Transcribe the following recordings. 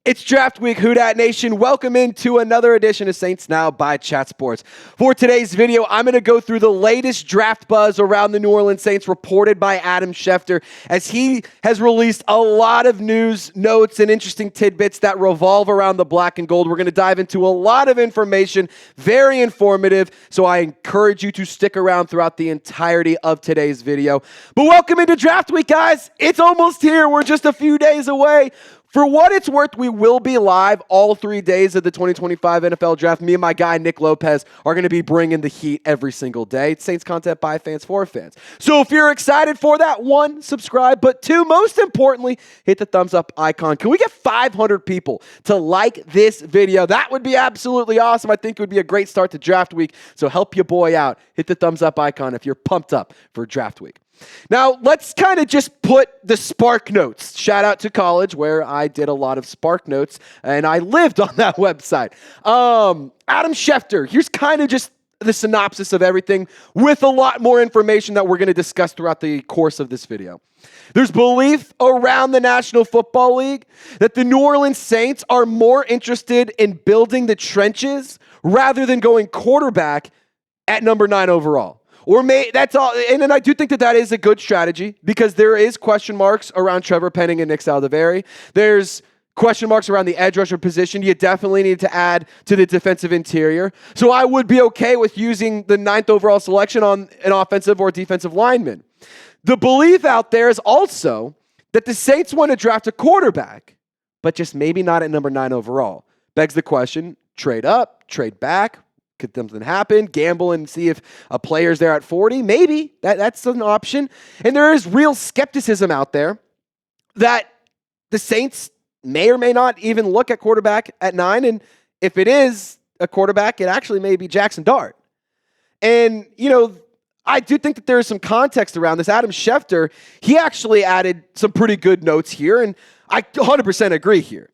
It's Draft Week, Who Dat Nation. Welcome into another edition of Saints Now by Chat Sports. For today's video, I'm going to go through the latest draft buzz around the New Orleans Saints reported by Adam Schefter, as he has released a lot of news, notes, and interesting tidbits that revolve around the black and gold. We're going to dive into a lot of information, very informative, so I encourage you to stick around throughout the entirety of today's video. But welcome into Draft Week, guys. It's almost here. We're just a few days away. For what it's worth, we will be live all 3 days of the 2025 NFL Draft. Me and my guy, Nick Lopez, are going to be bringing the heat every single day. It's Saints content by fans for fans. So if you're excited for that, one, subscribe, but two, most importantly, hit the thumbs up icon. Can we get 500 people to like this video? That would be absolutely awesome. I think it would be a great start to Draft Week. So help your boy out. Hit the thumbs up icon if you're pumped up for Draft Week. Now, let's kind of just put the Spark Notes. Shout out to college where I did a lot of Spark Notes, and I lived on that website. Adam Schefter, here's kind of just the synopsis of everything with a lot more information that we're going to discuss throughout the course of this video. There's belief around the National Football League that the New Orleans Saints are more interested in building the trenches rather than going quarterback at number 9 overall. That's all, and then I do think that is a good strategy because there is question marks around Trevor Penning and Nick Saldiveri. There's question marks around the edge rusher position. You definitely need to add to the defensive interior. So I would be okay with using the 9th overall selection on an offensive or defensive lineman. The belief out there is also that the Saints want to draft a quarterback, but just maybe not at number 9 overall. Begs the question, trade up, trade back. Could something happen? Gamble and see if a player's there at 40? Maybe. That's an option. And there is real skepticism out there that the Saints may or may not even look at quarterback at 9. And if it is a quarterback, it actually may be Jaxson Dart. And, I do think that there is some context around this. Adam Schefter, he actually added some pretty good notes here. And I 100% agree here.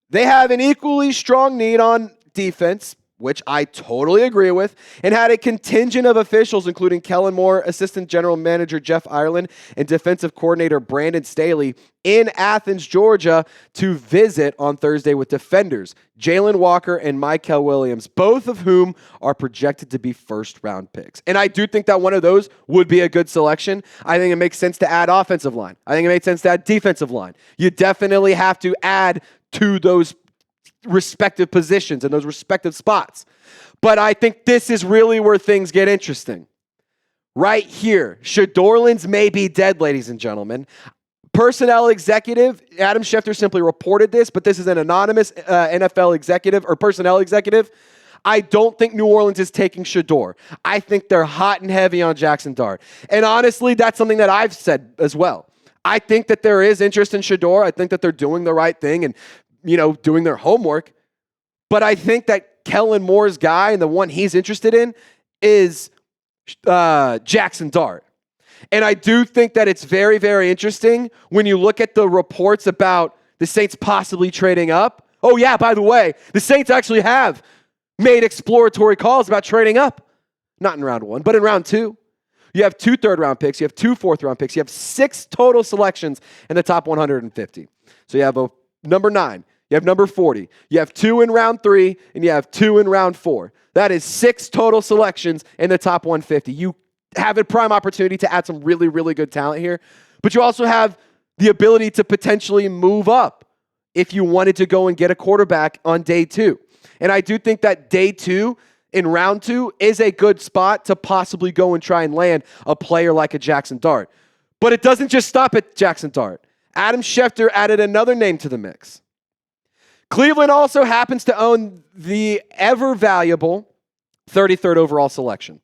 They have an equally strong need on defense, which I totally agree with, and had a contingent of officials, including Kellen, Assistant General Manager Jeff Ireland, and Defensive Coordinator Brandon Staley in Athens, Georgia, to visit on Thursday with defenders Jalen Walker and Mykel Williams, both of whom are projected to be first-round picks. And I do think that one of those would be a good selection. I think it makes sense to add offensive line. I think it makes sense to add defensive line. You definitely have to add to those respective positions and those respective spots. But I think this is really where things get interesting. Right here, Shedeur may be dead, ladies and gentlemen. Personnel executive, Adam Schefter simply reported this, but this is an anonymous NFL executive or personnel executive. I don't think New Orleans is taking Shedeur. I think they're hot and heavy on Jaxson Dart. And honestly, that's something that I've said as well. I think that there is interest in Shedeur. I think that they're doing the right thing and doing their homework. But I think that Kellen Moore's guy and the one he's interested in is Jaxson Dart. And I do think that it's very, very interesting when you look at the reports about the Saints possibly trading up. Oh, yeah, by the way, the Saints actually have made exploratory calls about trading up. Not in round 1, but in round 2. You have 2 third-round picks. You have 2 fourth-round picks. You have 6 total selections in the top 150. So you have a number 9. You have number 40. You have 2 in round 3, and you have 2 in round 4. That is 6 total selections in the top 150. You have a prime opportunity to add some really, really good talent here, but you also have the ability to potentially move up if you wanted to go and get a quarterback on day 2. And I do think that day 2 in round 2 is a good spot to possibly go and try and land a player like a Jaxson Dart. But it doesn't just stop at Jaxson Dart. Adam Schefter added another name to the mix. Cleveland also happens to own the ever-valuable 33rd overall selection,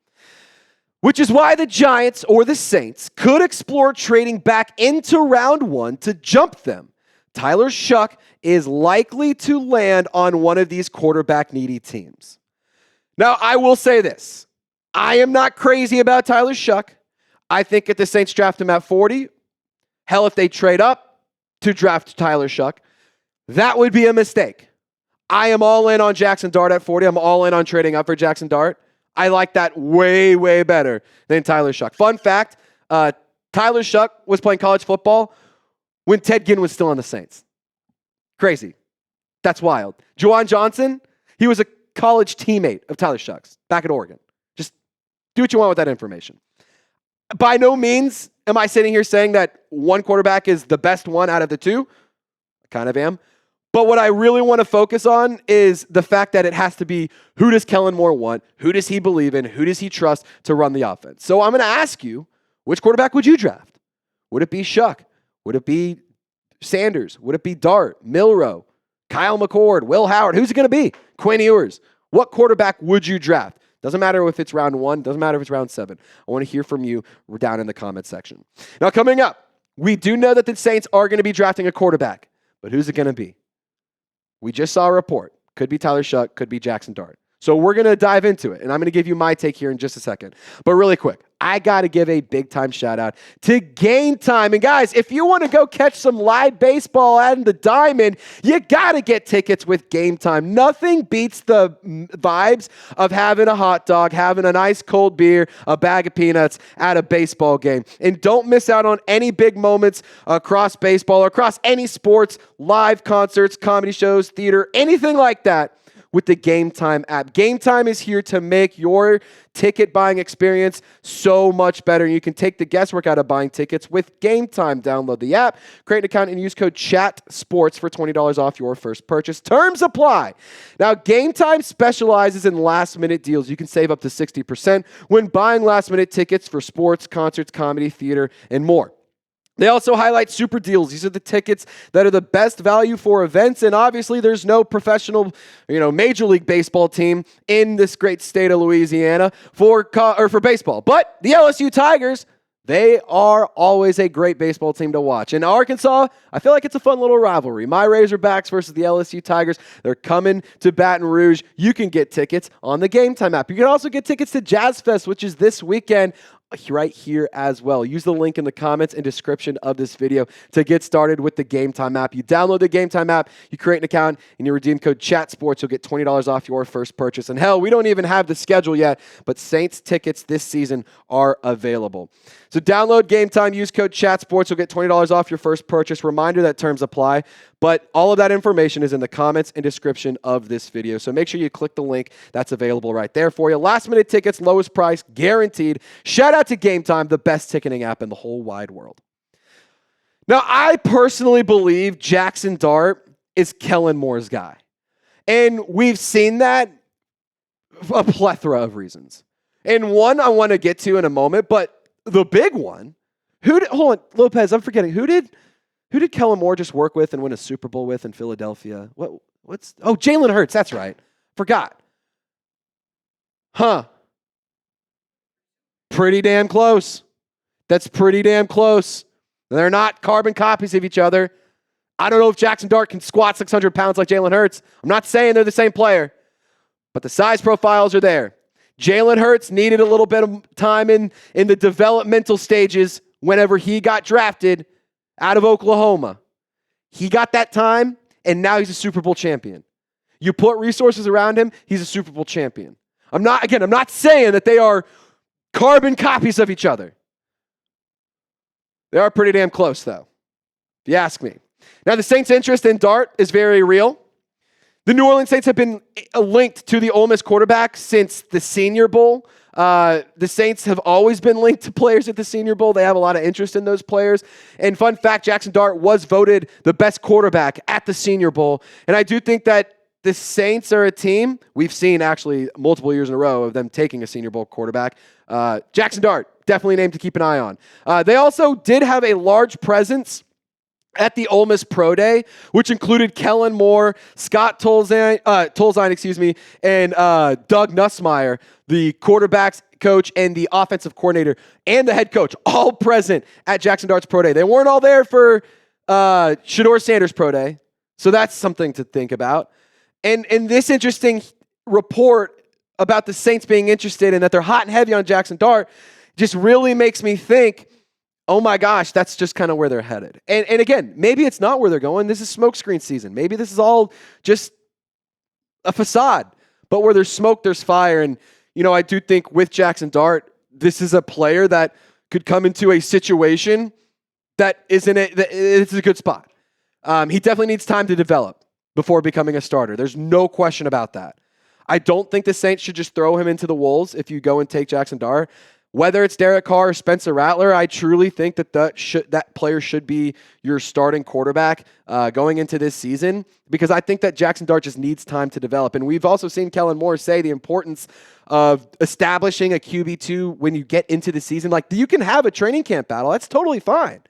which is why the Giants or the Saints could explore trading back into round 1 to jump them. Tyler Shough is likely to land on one of these quarterback-needy teams. Now, I will say this. I am not crazy about Tyler Shough. I think if the Saints draft him at 40, hell, if they trade up to draft Tyler Shough, that would be a mistake. I am all in on Jaxson Dart at 40. I'm all in on trading up for Jaxson Dart. I like that way, way better than Tyler Shough. Fun fact, Tyler Shough was playing college football when Ted Ginn was still on the Saints. Crazy. That's wild. Juwan Johnson, he was a college teammate of Tyler Shough back at Oregon. Just do what you want with that information. By no means am I sitting here saying that one quarterback is the best one out of the two. I kind of am. But what I really want to focus on is the fact that it has to be, who does Kellen Moore want? Who does he believe in? Who does he trust to run the offense? So I'm going to ask you, which quarterback would you draft? Would it be Shough? Would it be Sanders? Would it be Dart, Milroe, Kyle McCord, Will Howard? Who's it going to be? Quinn Ewers. What quarterback would you draft? Doesn't matter if it's round 1. Doesn't matter if it's round 7. I want to hear from you down in the comments section. Now, coming up, we do know that the Saints are going to be drafting a quarterback. But who's it going to be? We just saw a report. Could be Tyler Shough, could be Jaxson Dart. So we're going to dive into it, and I'm going to give you my take here in just a second. But really quick, I got to give a big-time shout-out to Game Time. And guys, if you want to go catch some live baseball at the Diamond, you got to get tickets with Game Time. Nothing beats the vibes of having a hot dog, having a nice cold beer, a bag of peanuts at a baseball game. And don't miss out on any big moments across baseball, across any sports, live concerts, comedy shows, theater, anything like that, with the Game Time app. Game Time is here to make your ticket buying experience so much better. You can take the guesswork out of buying tickets with Game Time. Download the app, create an account, and use code CHATSPORTS for $20 off your first purchase. Terms apply. Now, Game Time specializes in last-minute deals. You can save up to 60% when buying last-minute tickets for sports, concerts, comedy, theater, and more. They also highlight super deals. These are the tickets that are the best value for events, and obviously there's no professional, Major League Baseball team in this great state of Louisiana for baseball. But the LSU Tigers, they are always a great baseball team to watch. In Arkansas, I feel like it's a fun little rivalry. My Razorbacks versus the LSU Tigers. They're coming to Baton Rouge. You can get tickets on the Game Time app. You can also get tickets to Jazz Fest, which is this weekend, right here as well. Use the link in the comments and description of this video to get started with the Game Time app. You download the Game Time app, you create an account, and you redeem code CHATSPORTS. You'll get $20 off your first purchase. And hell, we don't even have the schedule yet, but Saints tickets this season are available. So download Game Time, use code CHATSPORTS. You'll get $20 off your first purchase. Reminder that terms apply, but all of that information is in the comments and description of this video. So make sure you click the link that's available right there for you. Last minute tickets, lowest price, guaranteed. Shout out to Game Time, the best ticketing app in the whole wide world. Now, I personally believe Jaxson Dart is Kellen Moore's guy. And we've seen that a plethora of reasons. And one I want to get to in a moment, but the big one, hold on, Lopez, I'm forgetting. Who did Kellen Moore just work with and win a Super Bowl with in Philadelphia? Jalen Hurts, that's right. Forgot. Pretty damn close. That's pretty damn close. They're not carbon copies of each other. I don't know if Jaxson Dart can squat 600 pounds like Jalen Hurts. I'm not saying they're the same player, but the size profiles are there. Jalen Hurts needed a little bit of time in the developmental stages whenever he got drafted out of Oklahoma. He got that time, and now he's a Super Bowl champion. You put resources around him, he's a Super Bowl champion. I'm not saying that they are carbon copies of each other. They are pretty damn close, though, if you ask me. Now, the Saints' interest in Dart is very real. The New Orleans Saints have been linked to the Ole Miss quarterback since the Senior Bowl. The Saints have always been linked to players at the Senior Bowl. They have a lot of interest in those players. And fun fact, Jaxson Dart was voted the best quarterback at the Senior Bowl. And I do think that the Saints are a team, we've seen actually multiple years in a row of them taking a Senior Bowl quarterback. Jaxson Dart, definitely a name to keep an eye on. They also did have a large presence at the Ole Miss Pro Day, which included Kellen Moore, Scott Tolzien, and Doug Nussmeier, the quarterbacks coach and the offensive coordinator and the head coach, all present at Jaxson Dart's Pro Day. They weren't all there for Shedeur Sanders' Pro Day, so that's something to think about. And this interesting report about the Saints being interested and that they're hot and heavy on Jaxson Dart just really makes me think, oh my gosh, that's just kind of where they're headed. And again, maybe it's not where they're going. This is smokescreen season. Maybe this is all just a facade. But where there's smoke, there's fire. And, I do think with Jaxson Dart, this is a player that could come into a situation that it's a good spot. He definitely needs time to develop. before becoming a starter. There's no question about that. I don't think the Saints should just throw him into the wolves if you go and take Jaxson Dart. Whether it's Derek Carr or Spencer Rattler, I truly think that player should be your starting quarterback going into this season, because I think that Jaxson Dart just needs time to develop. And we've also seen Kellen Moore say the importance of establishing a QB2 when you get into the season. Like, you can have a training camp battle. That's totally fine.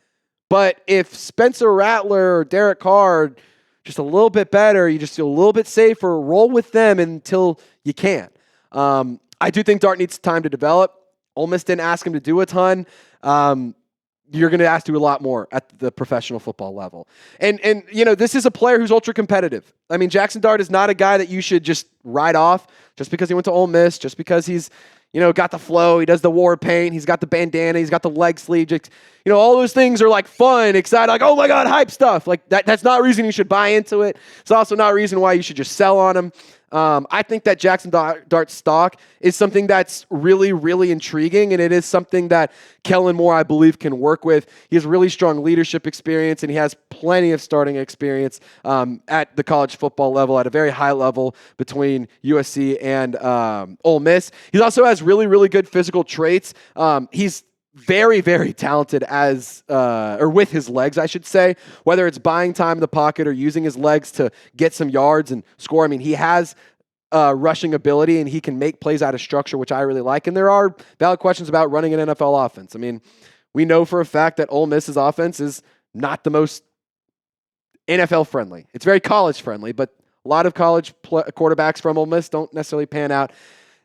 But if Spencer Rattler or Derek Carr are just a little bit better, you just feel a little bit safer, roll with them until you can't. I do think Dart needs time to develop. Ole Miss didn't ask him to do a ton. You're going to have to do a lot more at the professional football level. And this is a player who's ultra competitive. I mean, Jaxson Dart is not a guy that you should just write off just because he went to Ole Miss, just because he's, got the flow, he does the war paint, he's got the bandana, he's got the leg sleeve. Just, all those things are like fun, exciting, like, oh my God, hype stuff. Like that's not a reason you should buy into it. It's also not a reason why you should just sell on him. I think that Jaxson Dart's stock is something that's really, really intriguing, and it is something that Kellen Moore, I believe, can work with. He has really strong leadership experience, and he has plenty of starting experience at the college football level, at a very high level between USC and Ole Miss. He also has really, really good physical traits. He's very, very talented or with his legs, I should say, whether it's buying time in the pocket or using his legs to get some yards and score. I mean, he has rushing ability, and he can make plays out of structure, which I really like. And there are valid questions about running an NFL offense. I mean, we know for a fact that Ole Miss's offense is not the most NFL friendly. It's very college friendly, but a lot of college quarterbacks from Ole Miss don't necessarily pan out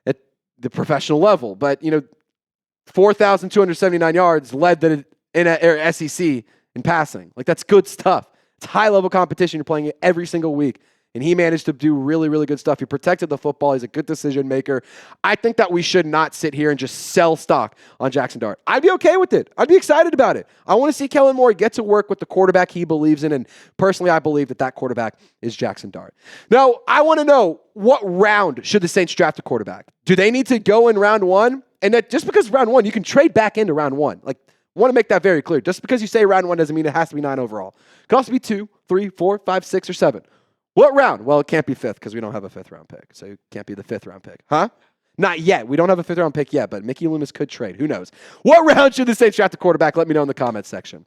at the professional level. But, 4,279 yards led the SEC in passing. Like, that's good stuff. It's high-level competition. You're playing it every single week. And he managed to do really, really good stuff. He protected the football. He's a good decision maker. I think that we should not sit here and just sell stock on Jaxson Dart. I'd be okay with it. I'd be excited about it. I want to see Kellen Moore get to work with the quarterback he believes in. And personally, I believe that quarterback is Jaxson Dart. Now, I want to know, what round should the Saints draft a quarterback? Do they need to go in round one? And that just because round one, you can trade back into round one. Like, I want to make that very clear. Just because you say round one doesn't mean it has to be 9 overall. It could also be 2, 3, 4, 5, 6, or 7. What round? Well, it can't be 5th because we don't have a 5th round pick. So it can't be the 5th round pick. Huh? Not yet. We don't have a 5th round pick yet, but Mickey Loomis could trade. Who knows? What round should the Saints draft a quarterback? Let me know in the comments section.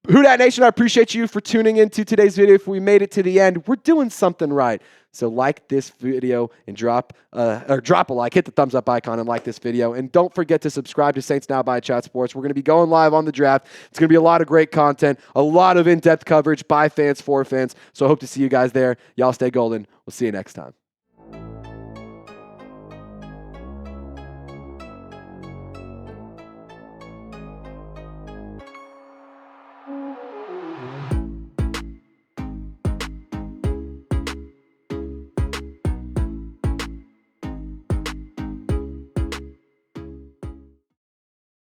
Who Dat Nation, I appreciate you for tuning into today's video. If we made it to the end, we're doing something right. So like this video and drop a like, hit the thumbs up icon and like this video. And don't forget to subscribe to Saints Now by Chat Sports. We're going to be going live on the draft. It's going to be a lot of great content, a lot of in-depth coverage by fans for fans. So I hope to see you guys there. Y'all stay golden. We'll see you next time.